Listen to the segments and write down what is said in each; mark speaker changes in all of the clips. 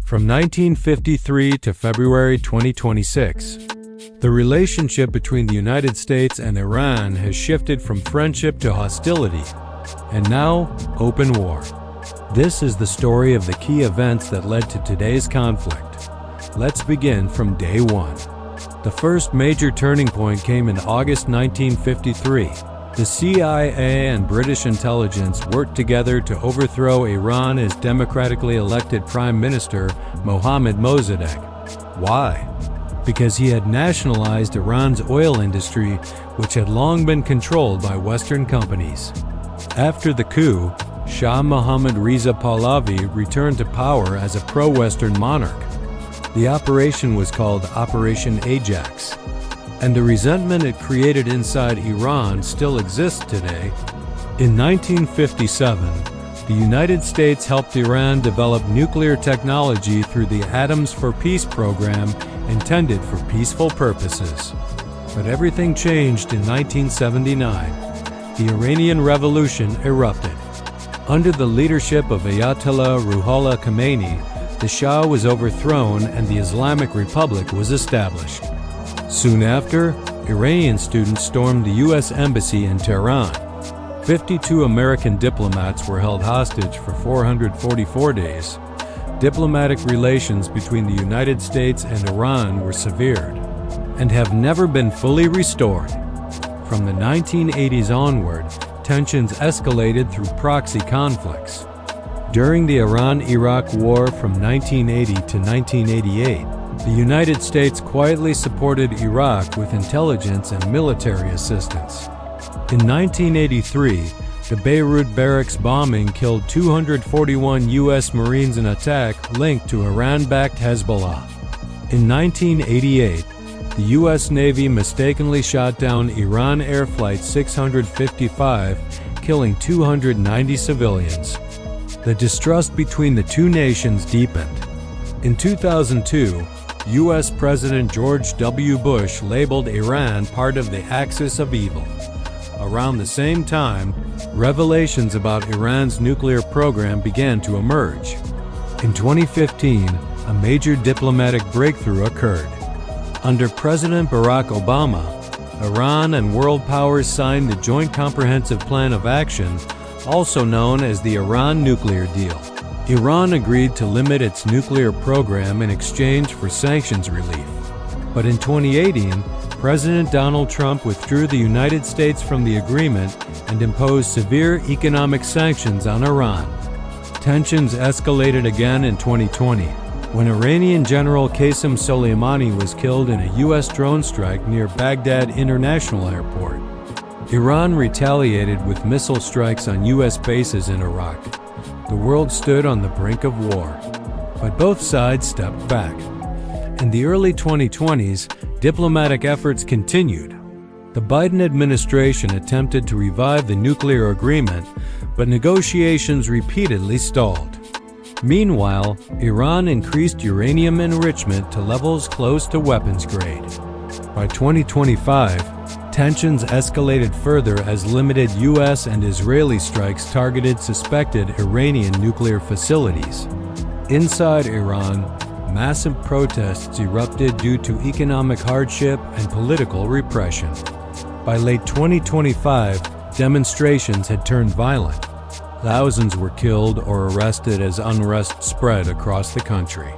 Speaker 1: From 1953 to February 2026, the relationship between the United States and Iran has shifted from friendship to hostility, and now open war. This is the story of the key events that led to today's conflict. Let's begin from day one. The first major turning point came in August 1953. The CIA and British intelligence worked together to overthrow Iran's democratically elected Prime Minister, Mohammad Mosaddegh. Why? Because he had nationalized Iran's oil industry, which had long been controlled by Western companies. After the coup, Shah Mohammad Reza Pahlavi returned to power as a pro-Western monarch. The operation was called Operation Ajax, and the resentment it created inside Iran still exists today. In 1957, the United States helped Iran develop nuclear technology through the Atoms for Peace program intended for peaceful purposes. But everything changed in 1979. The Iranian Revolution erupted. Under the leadership of Ayatollah Ruhollah Khomeini, the Shah was overthrown and the Islamic Republic was established. Soon after, Iranian students stormed the U.S. Embassy in Tehran. 52 American diplomats were held hostage for 444 days. Diplomatic relations between the United States and Iran were severed and have never been fully restored. From the 1980s onward, tensions escalated through proxy conflicts. During the Iran-Iraq War from 1980 to 1988, the United States quietly supported Iraq with intelligence and military assistance. In 1983, the Beirut barracks bombing killed 241 U.S. Marines in an attack linked to Iran-backed Hezbollah. In 1988, the U.S. Navy mistakenly shot down Iran Air Flight 655, killing 290 civilians. The distrust between the two nations deepened. In 2002, U.S. President George W. Bush labeled Iran part of the axis of evil. Around the same time, revelations about Iran's nuclear program began to emerge. In 2015, a major diplomatic breakthrough occurred. Under President Barack Obama, Iran and world powers signed the Joint Comprehensive Plan of Action, also known as the Iran Nuclear Deal. Iran agreed to limit its nuclear program in exchange for sanctions relief. But in 2018, President Donald Trump withdrew the United States from the agreement and imposed severe economic sanctions on Iran. Tensions escalated again in 2020, when Iranian General Qasem Soleimani was killed in a U.S. drone strike near Baghdad International Airport. Iran retaliated with missile strikes on U.S. bases in Iraq. The world stood on the brink of war, but both sides stepped back. In the early 2020s, diplomatic efforts continued. The Biden administration attempted to revive the nuclear agreement, but negotiations repeatedly stalled. Meanwhile, Iran increased uranium enrichment to levels close to weapons grade. By 2025, tensions escalated further as limited U.S. and Israeli strikes targeted suspected Iranian nuclear facilities. Inside Iran, massive protests erupted due to economic hardship and political repression. By late 2025, demonstrations had turned violent. Thousands were killed or arrested as unrest spread across the country.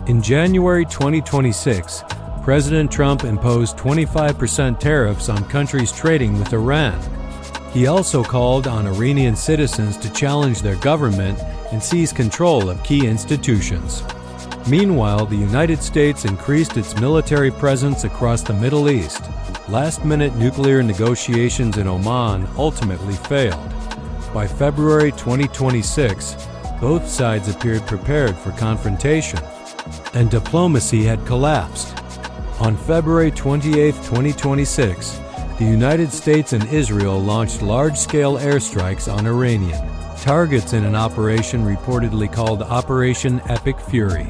Speaker 1: In January 2026, President Trump imposed 25% tariffs on countries trading with Iran. He also called on Iranian citizens to challenge their government and seize control of key institutions. Meanwhile, the United States increased its military presence across the Middle East. Last-minute nuclear negotiations in Oman ultimately failed. By February 2026, both sides appeared prepared for confrontation, and diplomacy had collapsed. On February 28, 2026, the United States and Israel launched large-scale airstrikes on Iranian targets in an operation reportedly called Operation Epic Fury.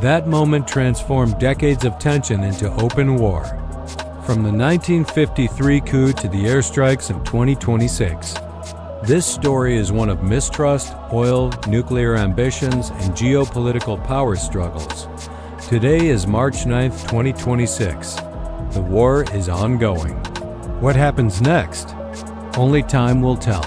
Speaker 1: That moment transformed decades of tension into open war. From the 1953 coup to the airstrikes of 2026, This story is one of mistrust, oil, nuclear ambitions, and geopolitical power struggles. Today is March 9, 2026. The war is ongoing. What happens next? Only time will tell.